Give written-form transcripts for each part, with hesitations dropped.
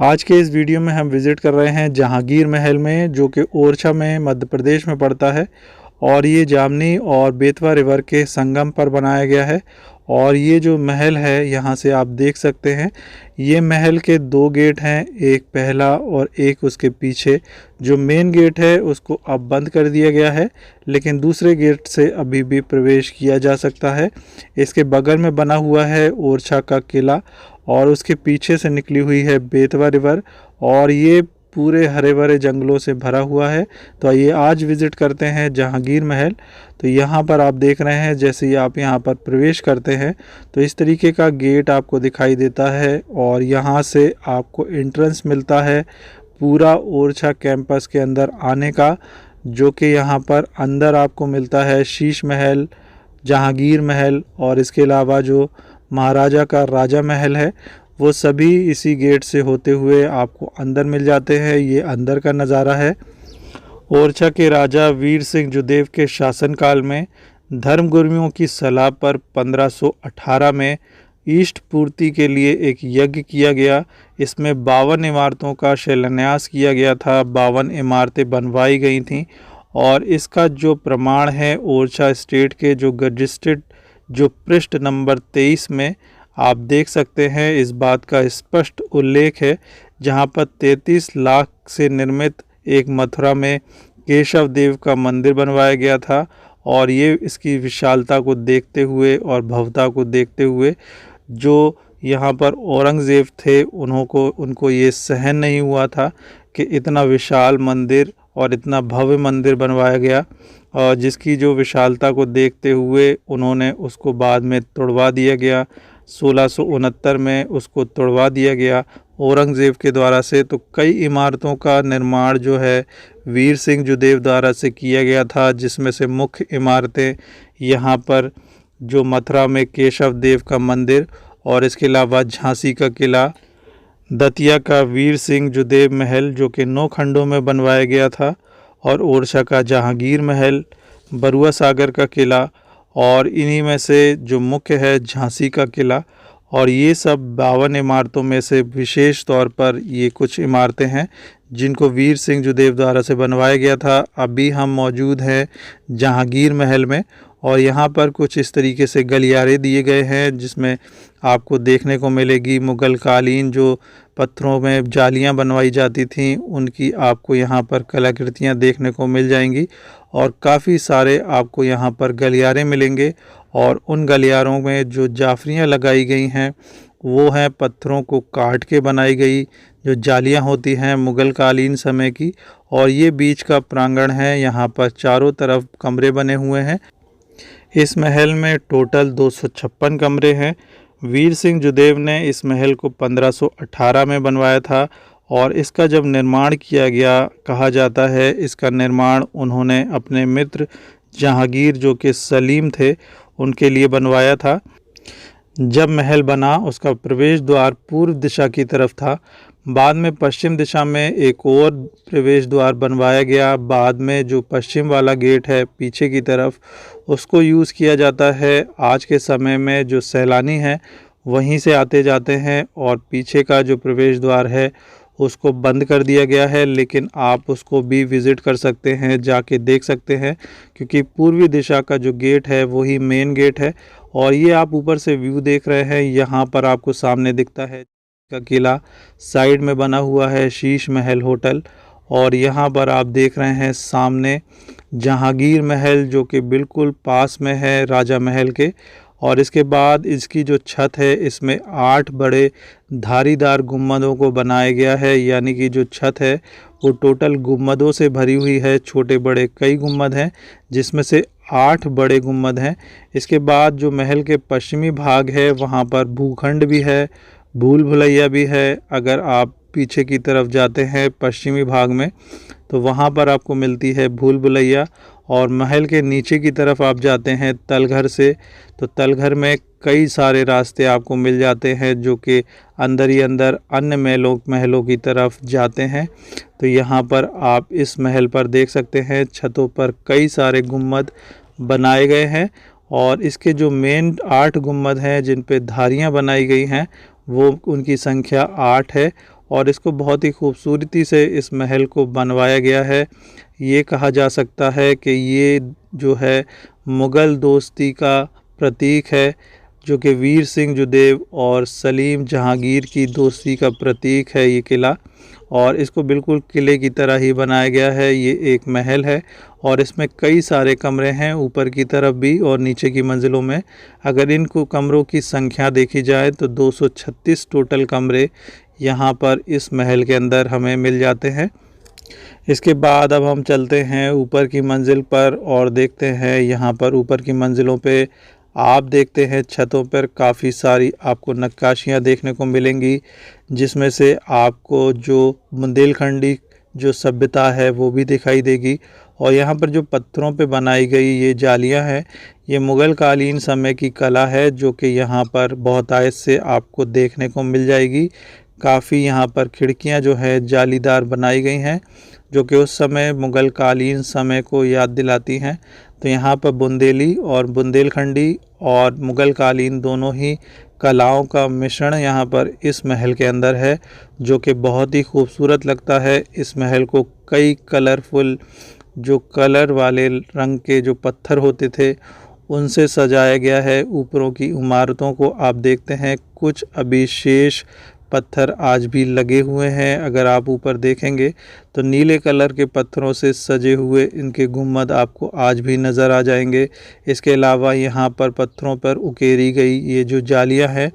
आज के इस वीडियो में हम विज़िट कर रहे हैं जहांगीर महल में, जो कि ओरछा में मध्य प्रदेश में पड़ता है। और ये जामनी और बेतवा रिवर के संगम पर बनाया गया है। और ये जो महल है यहाँ से आप देख सकते हैं, ये महल के दो गेट हैं, एक पहला और एक उसके पीछे। जो मेन गेट है उसको अब बंद कर दिया गया है, लेकिन दूसरे गेट से अभी भी प्रवेश किया जा सकता है। इसके बगल में बना हुआ है ओरछा का किला और उसके पीछे से निकली हुई है बेतवा रिवर, और ये पूरे हरे भरे जंगलों से भरा हुआ है। तो आइए आज विज़िट करते हैं जहांगीर महल। तो यहाँ पर आप देख रहे हैं, जैसे ही आप यहाँ पर प्रवेश करते हैं तो इस तरीके का गेट आपको दिखाई देता है और यहाँ से आपको एंट्रेंस मिलता है पूरा ओरछा कैंपस के अंदर आने का, जो कि यहाँ पर अंदर आपको मिलता है शीश महल, जहांगीर महल और इसके अलावा जो महाराजा का राजा महल है वो सभी इसी गेट से होते हुए आपको अंदर मिल जाते हैं। ये अंदर का नज़ारा है। ओरछा के राजा वीर सिंह जुदेव के शासनकाल में धर्मगुरुओं की सलाह पर 1518 में ईष्ट पूर्ति के लिए एक यज्ञ किया गया। इसमें 52 इमारतों का शिलान्यास किया गया था, 52 इमारतें बनवाई गई थीं। और इसका जो प्रमाण है ओरछा स्टेट के जो रजिस्टर्ड जो पृष्ठ नंबर 23 में आप देख सकते हैं, इस बात का स्पष्ट उल्लेख है, जहां पर 33 लाख से निर्मित एक मथुरा में केशव देव का मंदिर बनवाया गया था। और ये इसकी विशालता को देखते हुए और भव्यता को देखते हुए जो यहाँ पर औरंगज़ेब थे उनको ये सहन नहीं हुआ था कि इतना विशाल मंदिर और इतना भव्य मंदिर बनवाया गया, और जिसकी जो विशालता को देखते हुए उन्होंने उसको बाद में तोड़वा दिया गया। 1669 में उसको तोड़वा दिया गया औरंगज़ेब के द्वारा से। तो कई इमारतों का निर्माण जो है वीर सिंह जुदेव द्वारा से किया गया था, जिसमें से मुख्य इमारतें यहाँ पर जो मथुरा में केशव देव का मंदिर और इसके अलावा झांसी का किला, दतिया का वीर सिंह जुदेव महल जो कि 9 खंडों में बनवाया गया था, और ओरछा का जहांगीर महल, बरुआ सागर का किला, और इन्हीं में से जो मुख्य है झांसी का किला। और ये सब 52 इमारतों में से विशेष तौर पर ये कुछ इमारतें हैं जिनको वीर सिंह जुदेव द्वारा से बनवाया गया था। अभी हम मौजूद हैं जहांगीर महल में, और यहाँ पर कुछ इस तरीके से गलियारे दिए गए हैं जिसमें आपको देखने को मिलेगी मुग़ल कालीन जो पत्थरों में जालियाँ बनवाई जाती थीं, उनकी आपको यहाँ पर कलाकृतियाँ देखने को मिल जाएंगी। और काफ़ी सारे आपको यहाँ पर गलियारे मिलेंगे, और उन गलियारों में जो जाफरियाँ लगाई गई हैं वो हैं पत्थरों को काट के बनाई गई जो जालियाँ होती हैं मुग़ल कालीन समय की। और ये बीच का प्रांगण है, यहाँ पर चारों तरफ कमरे बने हुए हैं। इस महल में टोटल 256 कमरे हैं। वीर सिंह जुदेव ने इस महल को 1518 में बनवाया था, और इसका जब निर्माण किया गया, कहा जाता है इसका निर्माण उन्होंने अपने मित्र जहांगीर जो कि सलीम थे उनके लिए बनवाया था। जब महल बना उसका प्रवेश द्वार पूर्व दिशा की तरफ था, बाद में पश्चिम दिशा में एक और प्रवेश द्वार बनवाया गया। बाद में जो पश्चिम वाला गेट है पीछे की तरफ, उसको यूज़ किया जाता है। आज के समय में जो सैलानी हैं वहीं से आते जाते हैं, और पीछे का जो प्रवेश द्वार है उसको बंद कर दिया गया है, लेकिन आप उसको भी विज़िट कर सकते हैं, जाके देख सकते हैं, क्योंकि पूर्वी दिशा का जो गेट है वही मेन गेट है। और ये आप ऊपर से व्यू देख रहे हैं, यहाँ पर आपको सामने दिखता है का किला, साइड में बना हुआ है शीश महल होटल, और यहाँ पर आप देख रहे हैं सामने जहांगीर महल जो कि बिल्कुल पास में है राजा महल के। और इसके बाद इसकी जो छत है इसमें 8 बड़े धारीदार गुम्बदों को बनाया गया है, यानी कि जो छत है वो टोटल गुम्बदों से भरी हुई है। छोटे बड़े कई गुम्बद हैं, जिसमें से 8 बड़े गुम्बद हैं। इसके बाद जो महल के पश्चिमी भाग है वहाँ पर भूखंड भी है, भूल भुलैया भी है। अगर आप पीछे की तरफ जाते हैं पश्चिमी भाग में तो वहाँ पर आपको मिलती है भूल भुलैया। और महल के नीचे की तरफ आप जाते हैं तलघर से, तो तलघर में कई सारे रास्ते आपको मिल जाते हैं जो कि अंदर ही अंदर अन्य महलों की तरफ जाते हैं। तो यहाँ पर आप इस महल पर देख सकते हैं छतों पर कई सारे गुम्बद बनाए गए हैं, और इसके जो मेन 8 गुम्बद हैं जिन पे धारियाँ बनाई गई हैं वो उनकी संख्या 8 है। और इसको बहुत ही खूबसूरती से इस महल को बनवाया गया है। ये कहा जा सकता है कि ये जो है मुग़ल दोस्ती का प्रतीक है, जो कि वीर सिंह जुदेव और सलीम जहांगीर की दोस्ती का प्रतीक है ये किला। और इसको बिल्कुल किले की तरह ही बनाया गया है। ये एक महल है और इसमें कई सारे कमरे हैं, ऊपर की तरफ भी और नीचे की मंजिलों में। अगर इनको कमरों की संख्या देखी जाए तो 236 टोटल कमरे यहाँ पर इस महल के अंदर हमें मिल जाते हैं। इसके बाद अब हम चलते हैं ऊपर की मंजिल पर और देखते हैं यहाँ पर ऊपर की मंजिलों पे आप देखते हैं छतों पर काफ़ी सारी आपको नक्काशियाँ देखने को मिलेंगी, जिसमें से आपको जो बुंदेलखंडी जो सभ्यता है वो भी दिखाई देगी। और यहाँ पर जो पत्थरों पे बनाई गई ये जालियाँ हैं, ये मुग़ल कालीन समय की कला है, जो कि यहाँ पर बहुतायत से आपको देखने को मिल जाएगी। काफ़ी यहाँ पर खिड़कियाँ जो है जालीदार बनाई गई हैं, जो कि उस समय मुग़ल कालीन समय को याद दिलाती हैं। तो यहाँ पर बुंदेली और बुंदेलखंडी और मुग़ल कालीन दोनों ही कलाओं का मिश्रण यहाँ पर इस महल के अंदर है, जो कि बहुत ही खूबसूरत लगता है। इस महल को कई कलरफुल जो कलर वाले रंग के जो पत्थर होते थे उनसे सजाया गया है। ऊपरों की इमारतों को आप देखते हैं, कुछ अभी शेष पत्थर आज भी लगे हुए हैं। अगर आप ऊपर देखेंगे तो नीले कलर के पत्थरों से सजे हुए इनके गुम्बद आपको आज भी नज़र आ जाएंगे। इसके अलावा यहाँ पर पत्थरों पर उकेरी गई ये जो जालियाँ हैं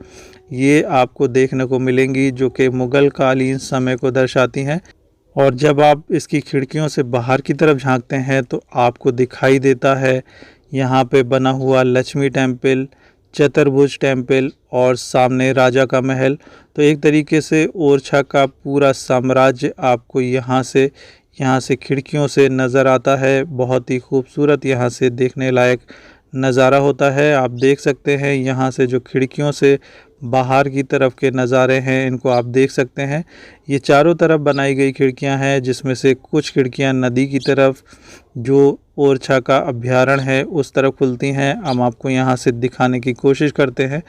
ये आपको देखने को मिलेंगी, जो कि मुग़ल कालीन समय को दर्शाती हैं। और जब आप इसकी खिड़कियों से बाहर की तरफ झांकते हैं तो आपको दिखाई देता है यहाँ पे बना हुआ लक्ष्मी टेम्पल, चतुर्भुज टेम्पल और सामने राजा का महल। तो एक तरीके से ओरछा का पूरा साम्राज्य आपको यहाँ से खिड़कियों से नज़र आता है। बहुत ही खूबसूरत यहाँ से देखने लायक नज़ारा होता है। आप देख सकते हैं यहाँ से जो खिड़कियों से बाहर की तरफ के नज़ारे हैं इनको आप देख सकते हैं। ये चारों तरफ बनाई गई खिड़कियां हैं, जिसमें से कुछ खिड़कियां नदी की तरफ जो ओरछा का अभ्यारण्य है उस तरफ खुलती हैं। हम आपको यहाँ से दिखाने की कोशिश करते हैं।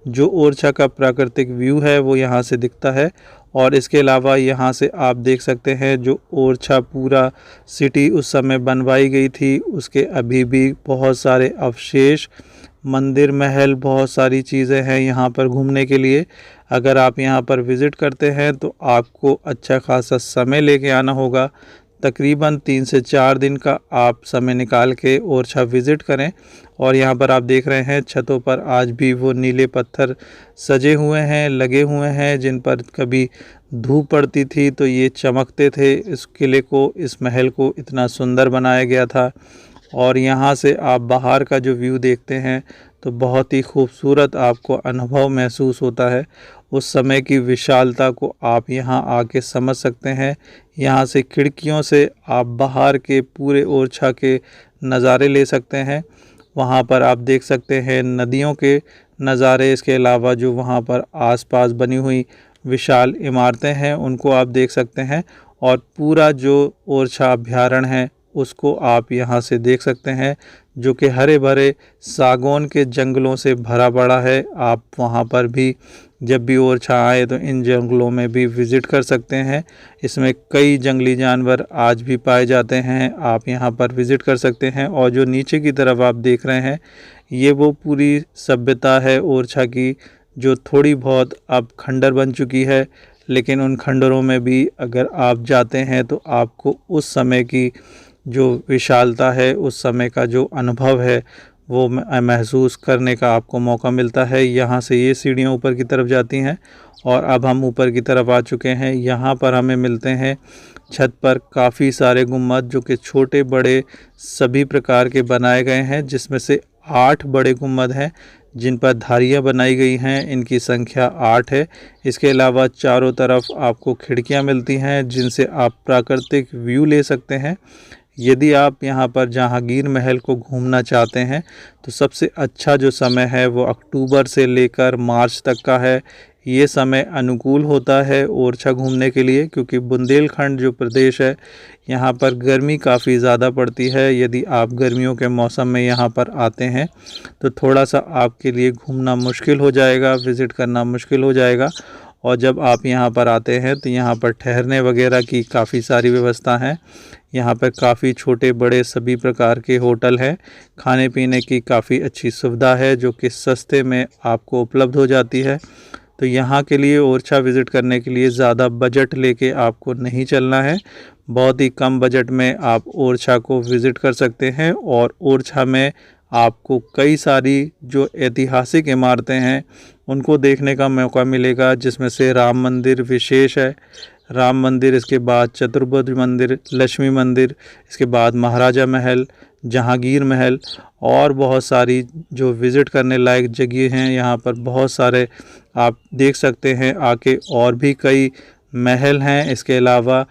जो ओरछा का प्राकृतिक व्यू है वो यहाँ से दिखता है। और इसके अलावा यहाँ से आप देख सकते हैं जो ओरछा पूरा सिटी उस समय बनवाई गई थी उसके अभी भी बहुत सारे अवशेष, मंदिर, महल, बहुत सारी चीज़ें हैं यहाँ पर घूमने के लिए। अगर आप यहाँ पर विज़िट करते हैं तो आपको अच्छा खासा समय लेके आना होगा। तकरीबन 3 से 4 दिन का आप समय निकाल के ओरछा विज़िट करें। और यहाँ पर आप देख रहे हैं छतों पर आज भी वो नीले पत्थर सजे हुए हैं, लगे हुए हैं, जिन पर कभी धूप पड़ती थी तो ये चमकते थे। इस किले को, इस महल को इतना सुंदर बनाया गया था। और यहाँ से आप बाहर का जो व्यू देखते हैं तो बहुत ही खूबसूरत आपको अनुभव महसूस होता है। उस समय की विशालता को आप यहाँ आके समझ सकते हैं। यहाँ से खिड़कियों से आप बाहर के पूरे ओरछा के नज़ारे ले सकते हैं। वहाँ पर आप देख सकते हैं नदियों के नज़ारे। इसके अलावा जो वहाँ पर आसपास बनी हुई विशाल इमारतें हैं उनको आप देख सकते हैं। और पूरा जो ओरछा अभ्यारण्य है उसको आप यहाँ से देख सकते हैं, जो कि हरे भरे सागौन के जंगलों से भरा पड़ा है। आप वहाँ पर भी जब भी ओरछा आए तो इन जंगलों में भी विज़िट कर सकते हैं। इसमें कई जंगली जानवर आज भी पाए जाते हैं, आप यहाँ पर विज़िट कर सकते हैं। और जो नीचे की तरफ आप देख रहे हैं ये वो पूरी सभ्यता है ओरछा की, जो थोड़ी बहुत अब खंडर बन चुकी है। लेकिन उन खंडरों में भी अगर आप जाते हैं तो आपको उस समय की जो विशालता है, उस समय का जो अनुभव है वो महसूस करने का आपको मौका मिलता है। यहाँ से ये सीढ़ियाँ ऊपर की तरफ जाती हैं और अब हम ऊपर की तरफ आ चुके हैं। यहाँ पर हमें मिलते हैं छत पर काफ़ी सारे गुम्बद, जो कि छोटे बड़े सभी प्रकार के बनाए गए हैं, जिसमें से 8 बड़े गुम्बद हैं जिन पर धारियाँ बनाई गई हैं। इनकी संख्या 8 है। इसके अलावा चारों तरफ आपको खिड़कियाँ मिलती हैं जिनसे आप प्राकृतिक व्यू ले सकते हैं। यदि आप यहाँ पर जहांगीर महल को घूमना चाहते हैं तो सबसे अच्छा जो समय है वो अक्टूबर से लेकर मार्च तक का है। ये समय अनुकूल होता है ओरछा घूमने के लिए, क्योंकि बुंदेलखंड जो प्रदेश है यहाँ पर गर्मी काफ़ी ज़्यादा पड़ती है। यदि आप गर्मियों के मौसम में यहाँ पर आते हैं तो थोड़ा सा आपके लिए घूमना मुश्किल हो जाएगा, विज़िट करना मुश्किल हो जाएगा। और जब आप यहाँ पर आते हैं तो यहाँ पर ठहरने वगैरह की काफ़ी सारी व्यवस्था है। यहाँ पर काफ़ी छोटे बड़े सभी प्रकार के होटल हैं। खाने पीने की काफ़ी अच्छी सुविधा है जो कि सस्ते में आपको उपलब्ध हो जाती है। तो यहाँ के लिए ओरछा विज़िट करने के लिए ज़्यादा बजट लेके आपको नहीं चलना है। बहुत ही कम बजट में आप ओरछा को विज़िट कर सकते हैं और ओरछा में आपको कई सारी जो ऐतिहासिक इमारतें हैं उनको देखने का मौका मिलेगा, जिसमें से राम मंदिर विशेष है। राम मंदिर, इसके बाद चतुर्भुज मंदिर, लक्ष्मी मंदिर, इसके बाद महाराजा महल, जहांगीर महल और बहुत सारी जो विज़िट करने लायक जगह हैं। यहाँ पर बहुत सारे आप देख सकते हैं आके, और भी कई महल हैं। इसके अलावा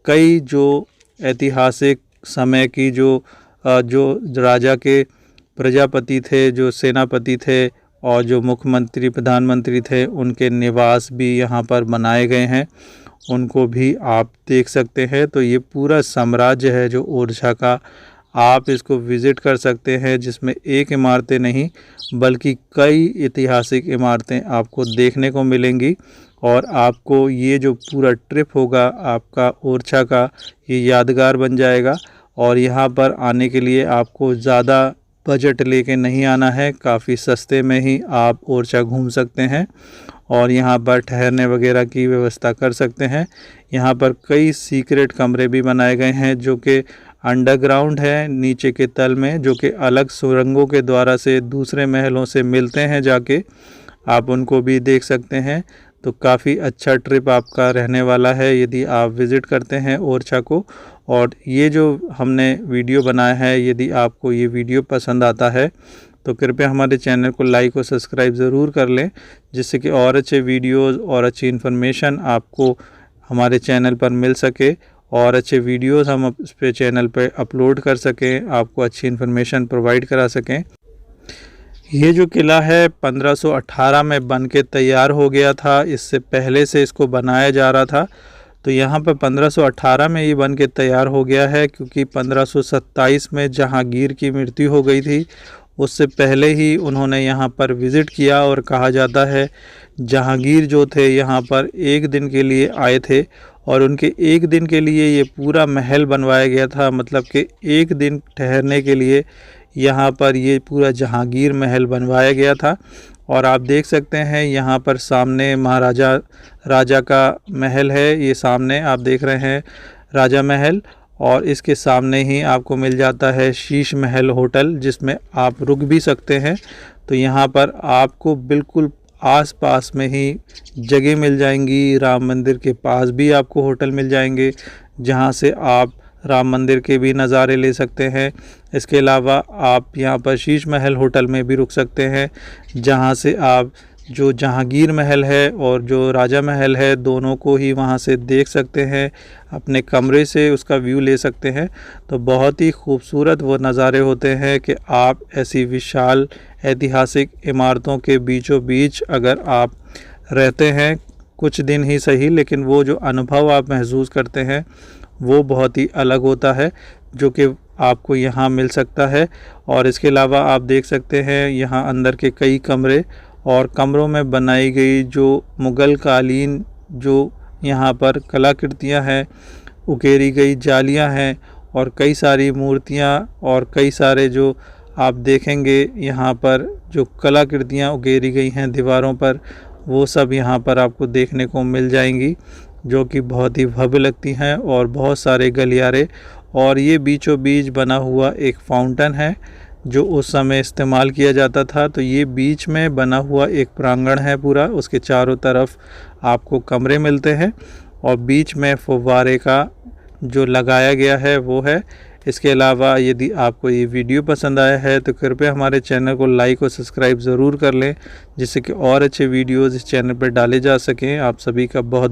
कई जो ऐतिहासिक समय की जो राजा के प्रजापति थे, जो सेनापति थे और जो मुख्यमंत्री प्रधानमंत्री थे, उनके निवास भी यहाँ पर बनाए गए हैं, उनको भी आप देख सकते हैं। तो ये पूरा साम्राज्य है जो ओरछा का, आप इसको विज़िट कर सकते हैं, जिसमें एक इमारतें नहीं बल्कि कई ऐतिहासिक इमारतें आपको देखने को मिलेंगी। और आपको ये जो पूरा ट्रिप होगा आपका ओरछा का, ये यादगार बन जाएगा। और यहाँ पर आने के लिए आपको ज़्यादा बजट लेके नहीं आना है, काफ़ी सस्ते में ही आप ओरछा घूम सकते हैं और यहाँ पर ठहरने वगैरह की व्यवस्था कर सकते हैं। यहाँ पर कई सीक्रेट कमरे भी बनाए गए हैं जो कि अंडरग्राउंड है, नीचे के तल में, जो कि अलग सुरंगों के द्वारा से दूसरे महलों से मिलते हैं जाके, आप उनको भी देख सकते हैं। तो काफ़ी अच्छा ट्रिप आपका रहने वाला है यदि आप विज़िट करते हैं ओरछा को। और ये जो हमने वीडियो बनाया है, यदि आपको ये वीडियो पसंद आता है तो कृपया हमारे चैनल को लाइक और सब्सक्राइब ज़रूर कर लें, जिससे कि और अच्छे वीडियोस और अच्छी इन्फॉर्मेशन आपको हमारे चैनल पर मिल सके और अच्छे वीडियोस हम इस पे चैनल पे अपलोड कर सकें, आपको अच्छी इन्फॉर्मेशन प्रोवाइड करा सकें। ये जो किला है 1518 में बन के तैयार हो गया था, इससे पहले से इसको बनाया जा रहा था। तो यहाँ पर 1518 में ये बन के तैयार हो गया है, क्योंकि 1527 में जहांगीर की मृत्यु हो गई थी, उससे पहले ही उन्होंने यहाँ पर विज़िट किया। और कहा जाता है जहांगीर जो थे यहाँ पर एक दिन के लिए आए थे और उनके एक दिन के लिए ये पूरा महल बनवाया गया था, मतलब कि एक दिन ठहरने के लिए यहाँ पर ये पूरा जहांगीर महल बनवाया गया था। और आप देख सकते हैं यहाँ पर सामने राजा का महल है, ये सामने आप देख रहे हैं राजा महल, और इसके सामने ही आपको मिल जाता है शीश महल होटल, जिसमें आप रुक भी सकते हैं। तो यहाँ पर आपको बिल्कुल आस-पास में ही जगह मिल जाएंगी, राम मंदिर के पास भी आपको होटल मिल जाएंगे जहाँ से आप राम मंदिर के भी नज़ारे ले सकते हैं। इसके अलावा आप यहाँ पर शीश महल होटल में भी रुक सकते हैं, जहाँ से आप जो जहांगीर महल है और जो राजा महल है दोनों को ही वहाँ से देख सकते हैं, अपने कमरे से उसका व्यू ले सकते हैं। तो बहुत ही खूबसूरत वो नज़ारे होते हैं कि आप ऐसी विशाल ऐतिहासिक इमारतों के बीचों बीच अगर आप रहते हैं कुछ दिन ही सही, लेकिन वो जो अनुभव आप महसूस करते हैं वो बहुत ही अलग होता है, जो कि आपको यहाँ मिल सकता है। और इसके अलावा आप देख सकते हैं यहाँ अंदर के कई कमरे, और कमरों में बनाई गई जो मुग़ल कालीन जो यहाँ पर कलाकृतियाँ हैं, उकेरी गई जालियाँ हैं और कई सारी मूर्तियाँ और कई सारे जो आप देखेंगे यहाँ पर जो कलाकृतियाँ उकेरी गई हैं दीवारों पर, वो सब यहाँ पर आपको देखने को मिल जाएंगी, जो कि बहुत ही भव्य लगती हैं। और बहुत सारे गलियारे, और ये बीचों बीच बना हुआ एक फाउंटेन है जो उस समय इस्तेमाल किया जाता था। तो ये बीच में बना हुआ एक प्रांगण है पूरा, उसके चारों तरफ आपको कमरे मिलते हैं और बीच में फव्वारे का जो लगाया गया है वो है। इसके अलावा यदि आपको ये वीडियो पसंद आया है तो कृपया हमारे चैनल को लाइक और सब्सक्राइब ज़रूर कर लें, जिससे कि और अच्छे वीडियोज़ इस चैनल पर डाले जा सकें। आप सभी का बहुत